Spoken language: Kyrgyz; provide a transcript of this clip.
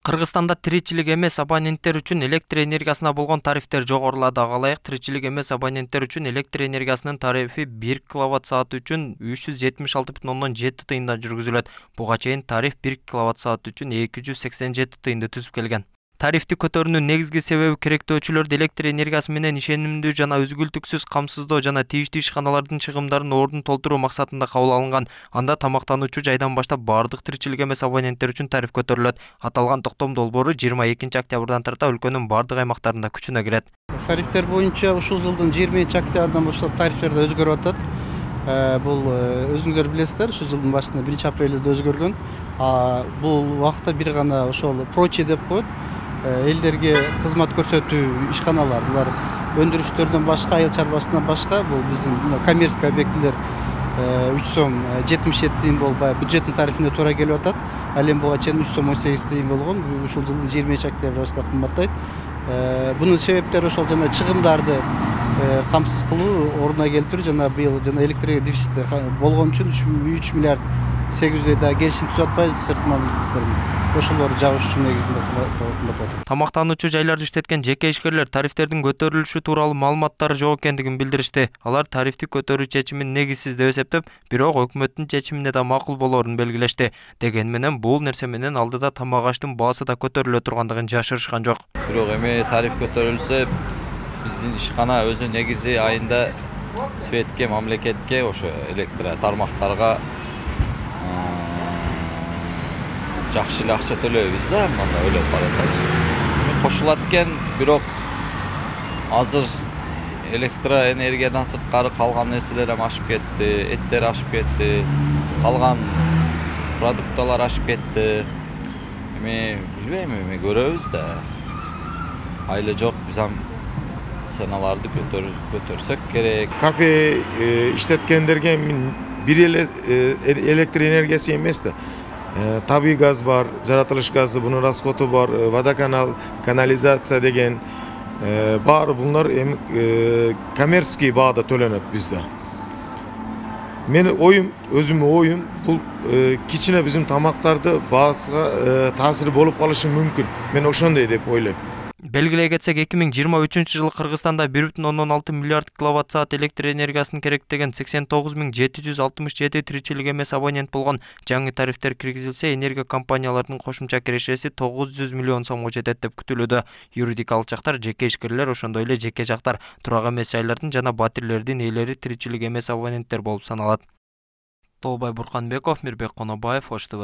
Кыргызстанда тиричилик эмес абоненттер үчүн электр энергиясына болгон тарифтер жогорулады. Ага ылайык тиричилик эмес абоненттер үчүн электр энергиясынын тарифи 1 киловатт-саат үчүн 376,7 тыйында жүргүзүлөт. Буга чейин тариф 1 киловатт-саат үчүн 287 тыйынды түзүп келген. Тарифти көтөрүүнүн негизги себеби керектөөчүлөрдү электр энергиясы менен ишенимдүү жана үзгүлтүксүз камсыздоо жана тийиштүү ишканалардын чыгымдарын ордун толтуруу максатында кабыл алынган. Анда тамактануучу жайдан баштап бардык тиричилик эмес абоненттер үчүн тариф көтөрүлөт. Аталган токтом долбоору 22 октябрдан тарта өлкөнүн бардык аймактарында күчүнө кирет. Тарифтер боюнча ушул жылдын 20 октябрдан баштап тарифтер да өзгөрүп атат. Бул өзүңүздөр билесиздер, ушул жылдын башында 1 апрелде өзгөргөн. Бул убакта бир гана ошол прочие деп коет. Элдерге кызмат көрсөтүү ишканалар, булар өндүрүштөрдөн башка, айыл чарбасынан башка, бул биздин коммерческий объектилер 3 сом 77 тыйын болуп, бюджеттин тарифине туура келип атат. Ал эми буга чейин 3 сом 18 тыйын болгон. Ушул жылдын 20 октябрында кымбаттайт. Бунун себептери ошол жана чыгымдарды камсыз кылуу, ордуна келтирүү жана быйыл жана электр дефицити болгон үчүн 3 миллиард 800 да келишим түзүп атпайбы сырт мамлекеттердин. Ошолорду жабыш үчүн негизинде кымбат атат. Тамактануучу жайларды иштеткен жеке ишкерлер тарифтердин көтөрүлүшү тууралуу маалыматтары жок экендигин билдиришти. Алар тарифти көтөрүү чечимин негизсиз деп эсептеп, бирок өкмөттүн чечимине да макул болоорун белгилешти. Дегени менен бул нерсе менен алдыда тамак аштын баасы да көтөрүлө тургандыгын жашырышкан жок. Бирок эми тариф көтөрүлсө, биздин ишкана өзү негизи айында светке, мамлекетке, ошо электр тармактарга жакшы эле акча төлөйбүз да, мында ойлоп карасаңыз. Кошулат экен, бирок азыр электроэнергиядан сырткары калган нерселер эми ашып кетти, эттер ашып кетти, калган продукталар ашып кетти. Эми билбейм, эми көрөбүз да. Айла жок, биз ам ценаларды көтөрсөк керек. Кафе иштеткендерге бир эле электр энергиясы эмес да. Табий газ бар, жаратылыш газы, бунун расходу бар, водоканал, канализация деген бар. Булар эми коммерческий баада төлөнөт бизде. Менин оюм, өзүмдүн оюм, бул кичине биздин тамактарды баасына таасир болуп калышы мүмкүн. Мен ошондой деп ойлойм. Белгилей кетсек, 2023-жылы Кыргызстанда 1,6 миллиард киловатт-саат электр энергиясын керектеген 89,767 тиричилик эмес абонент болгон. Жаңы тарифтер киргизилсе, энергия компанияларынын кошумча кирешеси 900 миллион сомго жетет деп күтүлүүдө. Юридикалык жактар, жеке ишкерлер, ошондой эле жеке жактар, турак эмес жайлардын жана батирлердин ээлери тиричилик эмес абоненттер болуп саналат. Толбай Бурканбеков, Мирбек Конобаев, Ош ТВ.